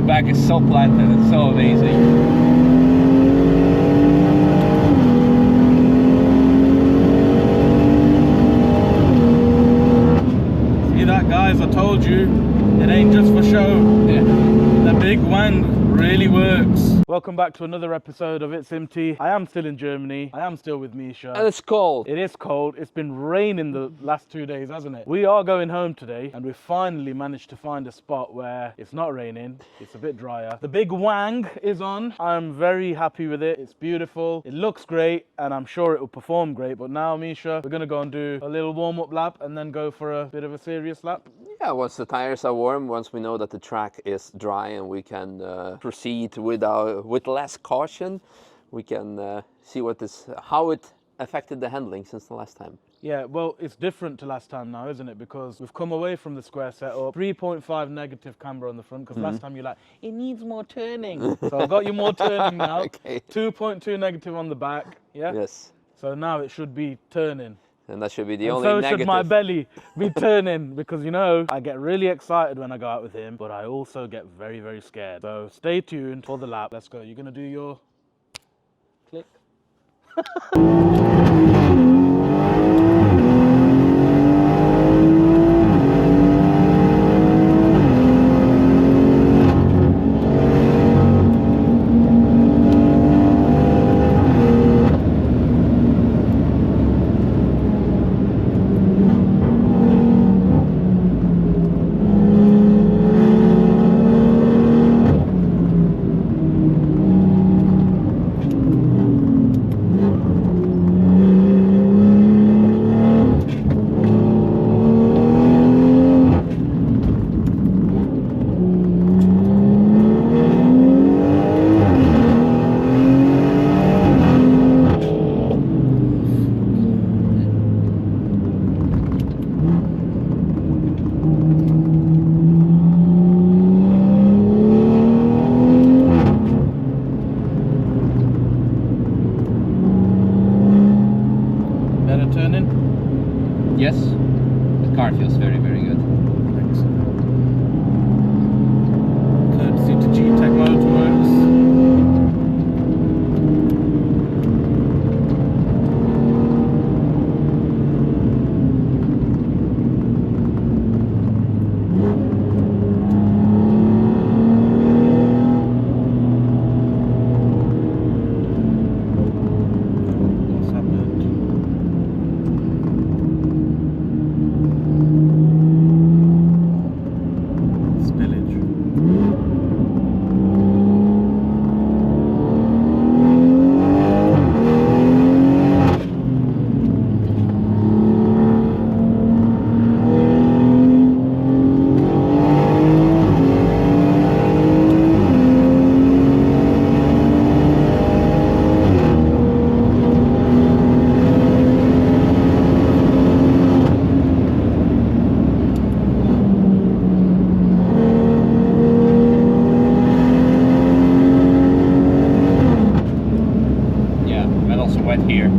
back is so planted, it's so amazing. Guys, I told you, it ain't just for show. Yeah. The Big Wang really works. Welcome back to another episode of It's Empty. I am still in Germany. I am still with Misha. And it's cold. It is cold. It's been raining the last 2 days, hasn't it? We are going home today, and we finally managed to find a spot where it's not raining. It's a bit drier. The Big Wang is on. I'm very happy with it. It's beautiful. It looks great, and I'm sure it will perform great. But now, Misha, we're gonna go and do a little warm-up lap and then go for a bit of a serious lap. Yeah, once the tires are warm, once we know that the track is dry and we can proceed with less caution, we can see how it affected the handling since the last time. Yeah, well, it's different to last time now, isn't it? Because we've come away from the square setup, 3.5 negative camber on the front, because last time you're like, it needs more turning. So I've got you more turning now. Okay. 2.2 negative on the back, yeah? Yes. So now it should be turning. And that should be the and only so negative. should my belly be turning, because you know, I get really excited when I go out with him, but I also get very, very scared. So stay tuned for the lap. Let's go. You're gonna do your click. Yes, the car feels very, very good. Excellent. Courtesy to GTech Motorworks. Here.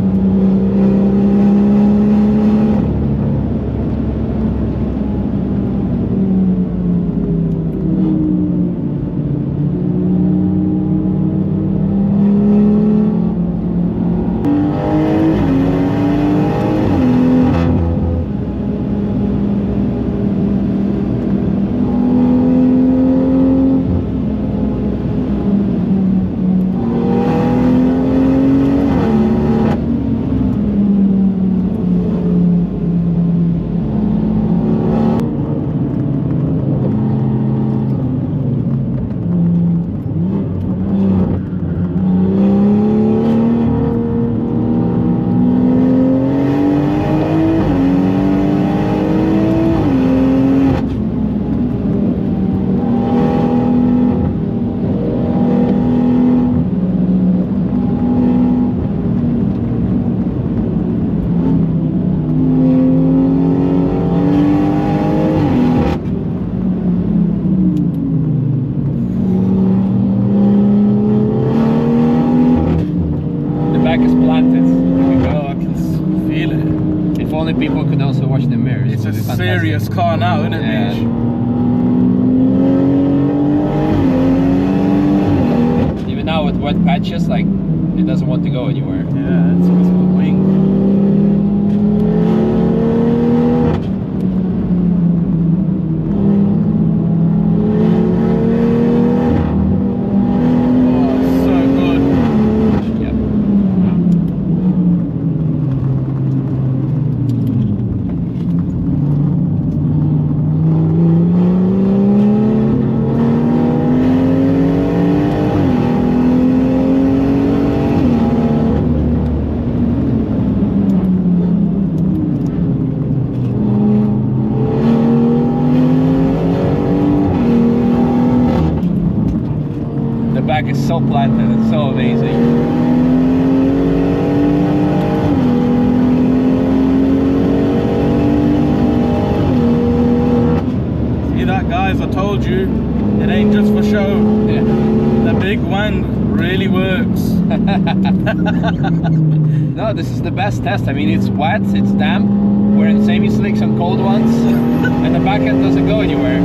People could also watch the mirrors. It's a serious car now, isn't it, Mish? it's just like it doesn't want to go anywhere. Yeah, it's because of the wing. Is so planted, it's so amazing. See that, guys? I told you, it ain't just for show. Yeah. The Big Wang really works. No, this is the best test. I mean, it's wet, it's damp, we're in semi-slicks and cold ones, and the back end doesn't go anywhere.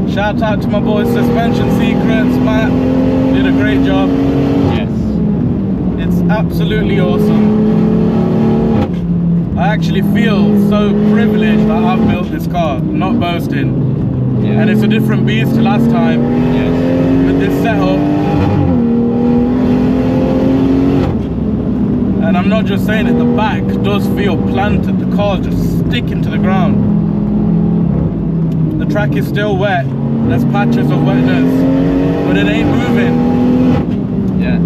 Shout out to my boy Suspension Secrets, Matt. Did a great job. Yes. It's absolutely awesome. I actually feel so privileged that I've built this car, I'm not boasting. Yeah. And it's a different beast to last time. Yes. With this setup. And I'm not just saying it, the back does feel planted. The car's just sticking to the ground. The track is still wet. There's patches of wetness, but it ain't moving. Yeah.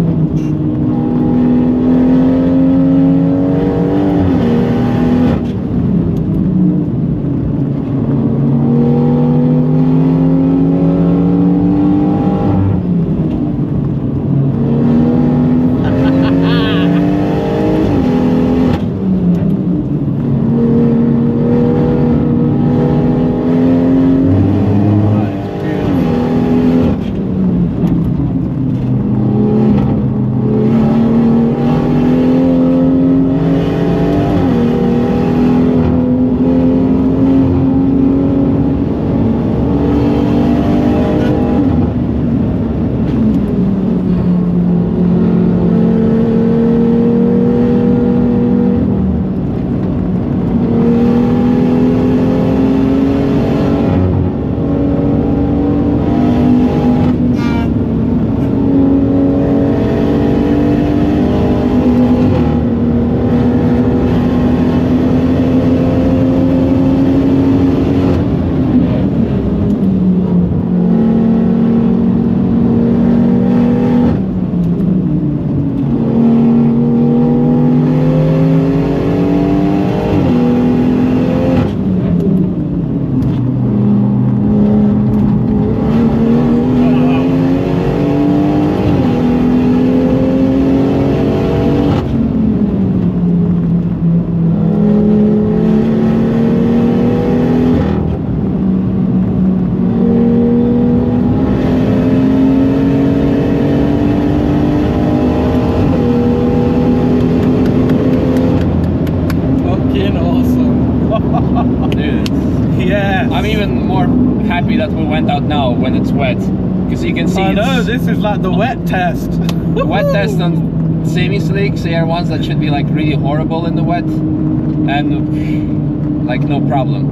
Yeah. I'm even more happy that we went out now when it's wet, because you can see I know, this is like the wet test. wet test on semi-slicks, air ones that should be like really horrible in the wet, and like no problem.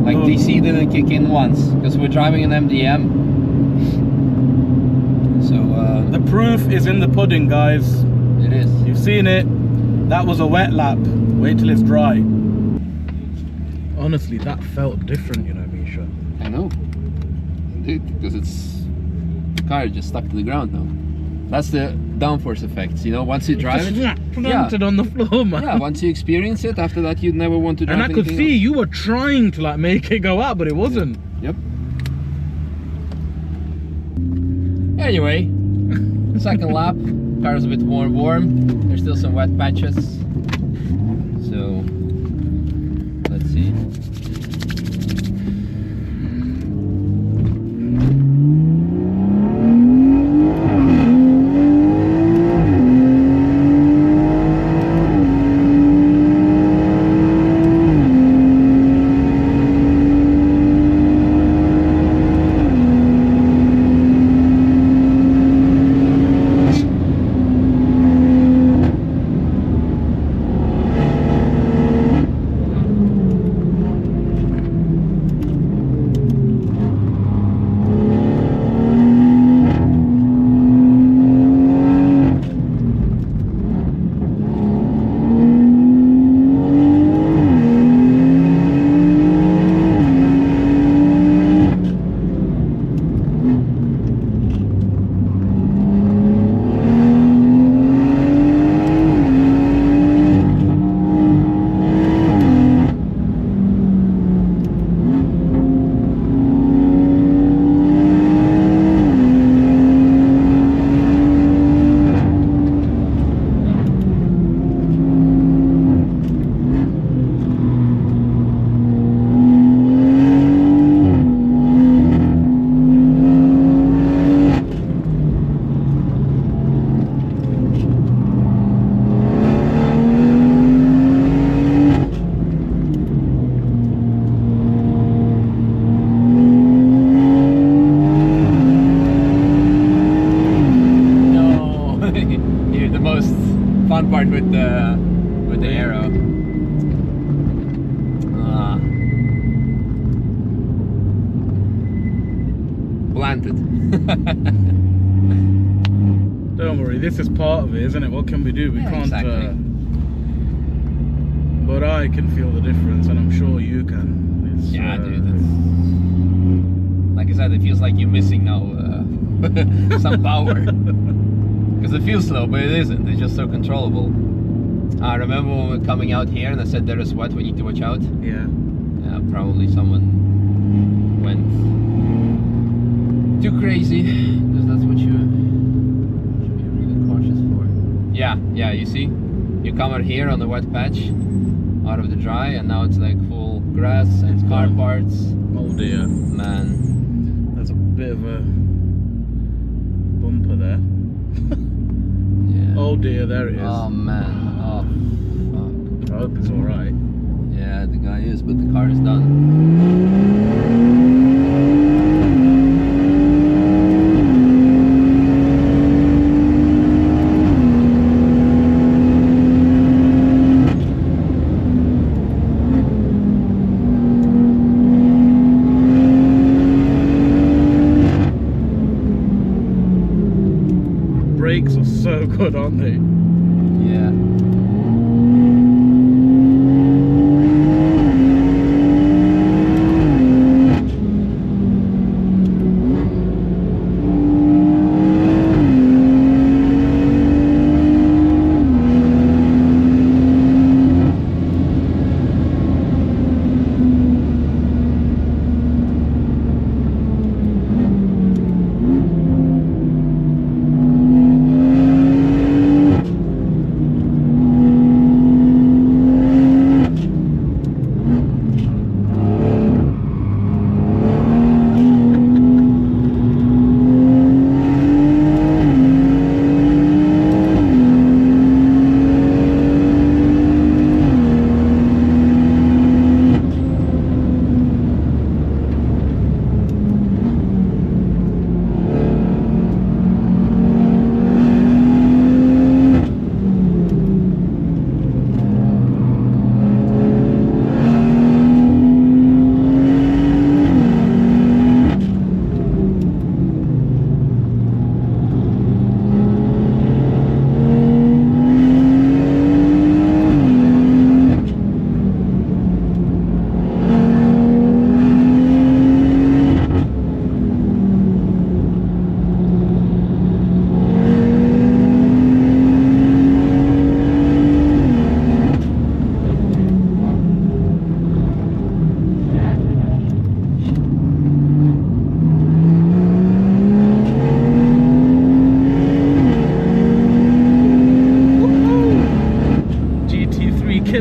Like DC didn't kick in once, because we're driving an MDM. So the proof is in the pudding, guys. it is. You've seen it. That was a wet lap. Wait till it's dry. Honestly, that felt different, you know, Misha. I know, dude, because the car is just stuck to the ground now. That's the downforce effect, you know. Once you drive it, planted on the floor, man. yeah. Once you experience it, after that, you'd never want to drive. And I could see else. you were trying to like make it go out, but it wasn't. Yep. Anyway, second lap. Car's a bit more warm. There's still some wet patches. So let's see. Fun part with the arrow. Planted. Don't worry, this is part of it, isn't it? What can we do? We can't. Exactly. But I can feel the difference, and I'm sure you can. It's, yeah, dude. Like I said, it feels like you're missing now some power. Because it feels slow, but it isn't. It's just so controllable. I remember when we were coming out here and I said there is what, we need to watch out. Yeah. Yeah, probably someone went too crazy, because that's what you should be really cautious for. Yeah, you see? You come out here on the wet patch, out of the dry, and now it's like full grass and car parts. Oh dear. Man. There's a bit of a bumper there. Yeah. Oh dear, there it is. Oh man. Oh fuck. I hope it's alright. Yeah, the guy is, but the car is done. Brakes are so good, aren't they? Yeah.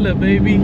killer, baby.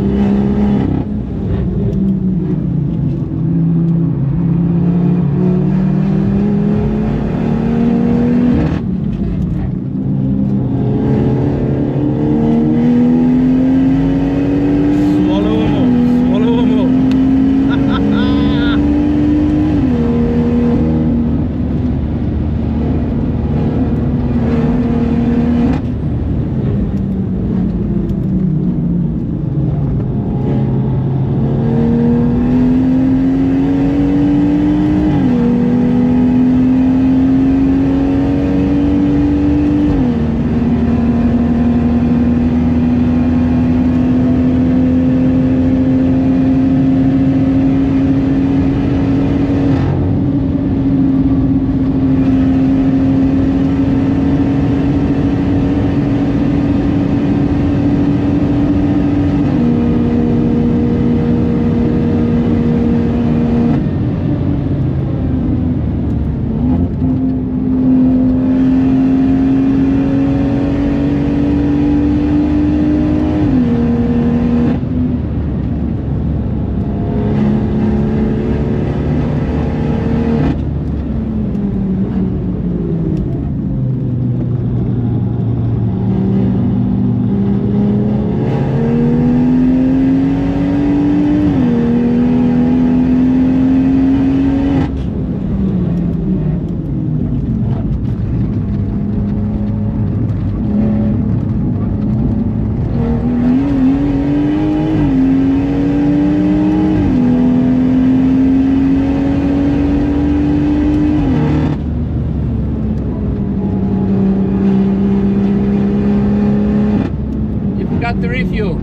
The refuel.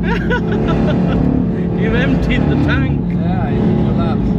You've emptied the tank. Yeah, I did 2 laps.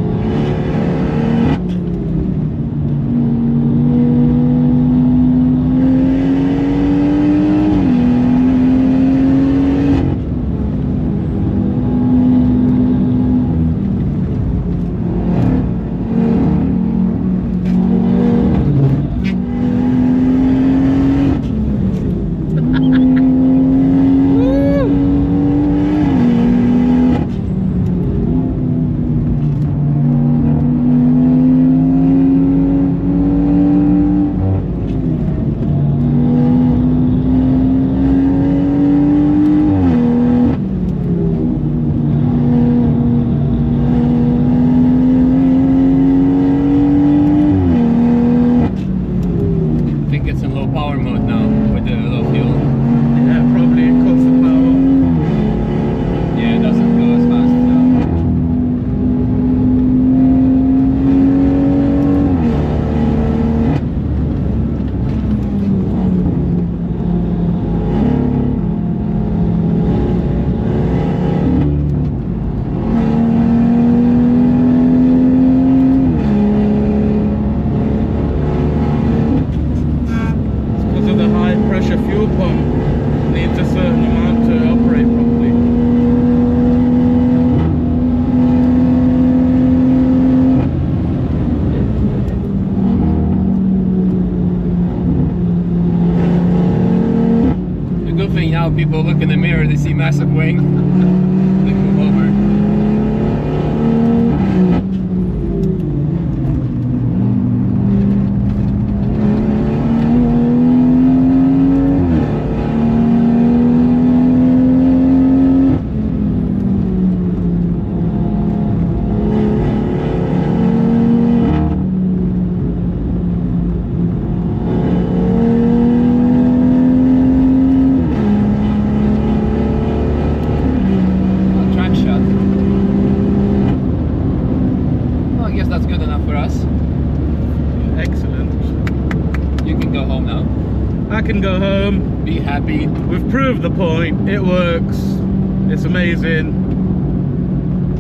People look in the mirror, they see massive wing. They move over. I can go home, be happy. We've proved the point. It works. It's amazing.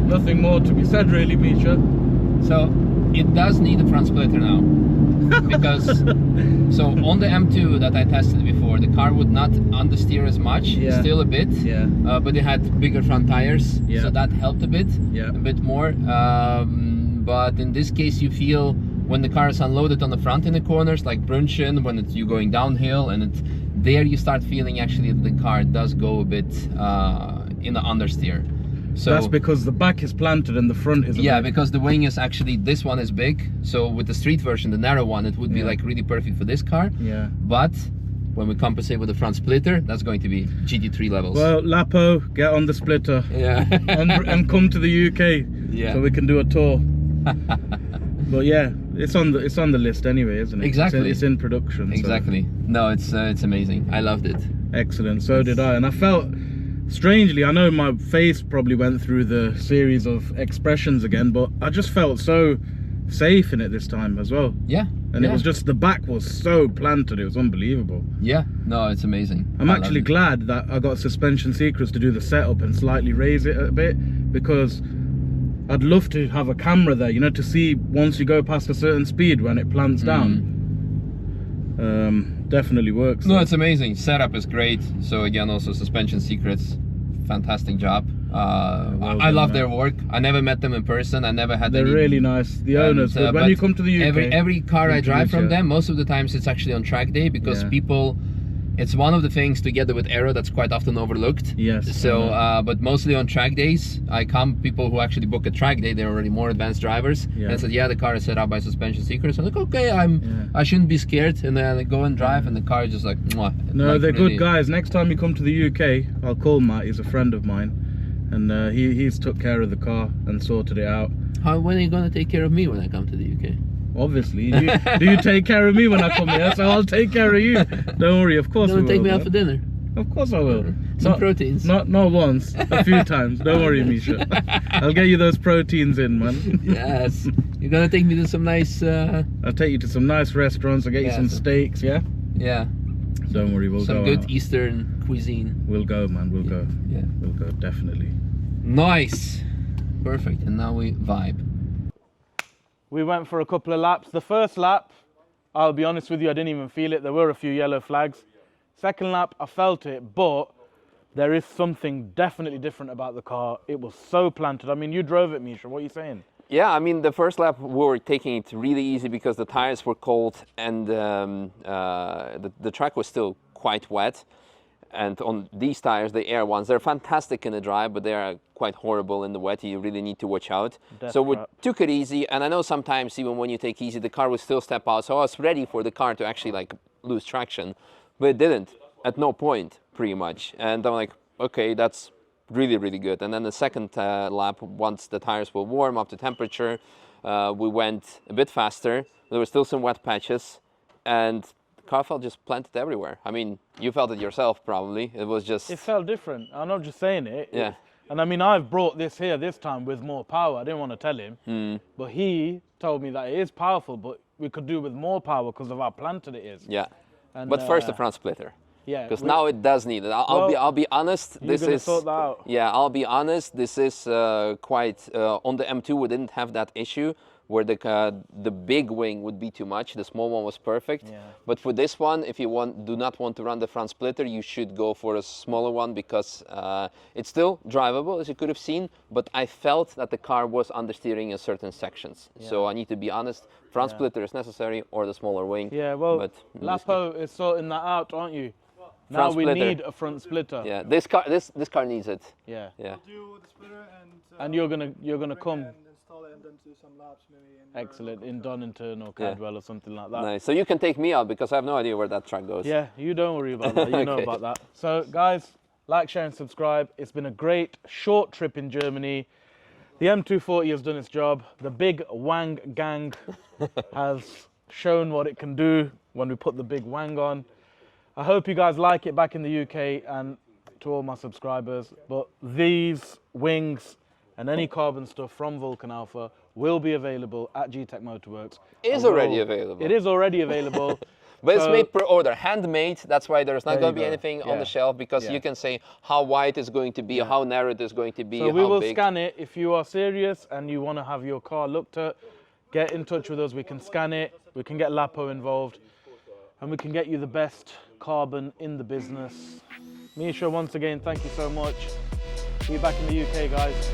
Nothing more to be said, really, Misha. So it does need a front splitter now, because so on the M2 that I tested before, the car would not understeer as much, still a bit, but it had bigger front tires, so that helped a bit more. But in this case, you feel when the car is unloaded on the front in the corners, like Brunchen, when you're going downhill, and there you start feeling actually the car does go a bit in the understeer. So that's because the back is planted and the front is because the wing is actually, this one is big, so with the street version, the narrow one, it would be like really perfect for this car. Yeah. But when we compensate with the front splitter, that's going to be GT3 levels. Well, Lapo, get on the splitter. Yeah. and come to the UK. Yeah. So we can do a tour. But yeah, it's on the list anyway, isn't it? Exactly. It's in production. Exactly. So. No, it's amazing. I loved it. Excellent. So did I, and I felt strangely. I know my face probably went through the series of expressions again, but I just felt so safe in it this time as well. Yeah. And it was just, the back was so planted, it was unbelievable. Yeah, no, it's amazing. I'm actually glad that I got Suspension Secrets to do the setup and slightly raise it a bit, because I'd love to have a camera there, you know, to see once you go past a certain speed when it plants down. Definitely works. No, it's amazing. Setup is great. So again, also Suspension Secrets, fantastic job. I love their work. I never met them in person. I never had. They're really nice. The owners. But when you come to the UK, every car I drive from them, most of the times it's actually on track day, because people. It's one of the things together with Aero that's quite often overlooked. Yes. So, but mostly on track days, people who actually book a track day, they're already more advanced drivers. Yeah. And said, yeah, the car is set up by Suspension Secrets. I'm like, okay, I shouldn't be scared. And then I go and drive, and the car is just like, mwah. No, like, they're really good guys. Next time you come to the UK, I'll call Matt. He's a friend of mine, and he's took care of the car and sorted it out. When are you gonna take care of me when I come to the UK? Obviously. Do you take care of me when I come here? So I'll take care of you. Don't worry, of course we will. Take me out for dinner. Of course I will. Some proteins. Not once, a few times. Don't worry, Misha. I'll get you those proteins in, man. Yes. You're gonna take me to some nice... I'll take you to some nice restaurants. I'll get you some steaks, yeah? Yeah. Don't worry, we'll go some good out. Eastern cuisine. We'll go, man. We'll go. Yeah. We'll go, definitely. Nice. Perfect. And now we vibe. We went for a couple of laps. The first lap, I'll be honest with you, I didn't even feel it. There were a few yellow flags. Second lap, I felt it, but there is something definitely different about the car. It was so planted. I mean, you drove it, Misha. What are you saying? Yeah, I mean, the first lap we were taking it really easy because the tires were cold and the track was still quite wet. And on these tires, the air ones, they're fantastic in the dry, but they are quite horrible in the wet. You really need to watch out. So we took it easy, and I know sometimes even when you take easy, the car would still step out. So I was ready for the car to actually like lose traction, but it didn't at no point, pretty much. And I'm like, okay, that's really, really good. And then the second lap, once the tires were warm up to temperature, we went a bit faster. There were still some wet patches, and car felt just planted everywhere. I mean, you felt it yourself probably. It was just... It felt different. I'm not just saying it. Yeah. And I mean, I've brought this here this time with more power. I didn't want to tell him. But he told me that it is powerful, but we could do with more power because of how planted it is. Yeah. And, but first the front splitter. Yeah. Because now it does need it. I'll be honest. This is... sort that out. Yeah, I'll be honest. This is quite... on the M2 we didn't have that issue, where the big wing would be too much. The small one was perfect. Yeah. But for this one, if you do not want to run the front splitter, you should go for a smaller one, because it's still drivable, as you could have seen, but I felt that the car was understeering in certain sections. Yeah. So I need to be honest, front splitter is necessary, or the smaller wing. Yeah, well, Lapo is sorting that out, aren't you? Now we need a front splitter. Yeah, this car needs it. Yeah. Yeah. We'll do the splitter and you're gonna come. And then do some laps maybe in excellent in Donington or Cadwell or something like that. Nice. So you can take me out, because I have no idea where that track goes. Yeah, you don't worry about that. You know about that. So guys, like, share and subscribe. It's been a great short trip in Germany. The M240 has done its job. The Big Wang gang has shown what it can do when we put the Big Wang on. I hope you guys like it back in the UK, and to all my subscribers. But these wings and any carbon stuff from Vulcan Alpha will be available at GTech Motorworks. It is already available. It is already available. But it's made per order, handmade. That's why there's not going to be anything on the shelf, because you can say how wide it's going to be, how narrow it is going to be, so we will scan it. If you are serious and you want to have your car looked at, get in touch with us. We can scan it. We can get Lapo involved, and we can get you the best carbon in the business. Misha, once again, thank you so much. See you back in the UK, guys.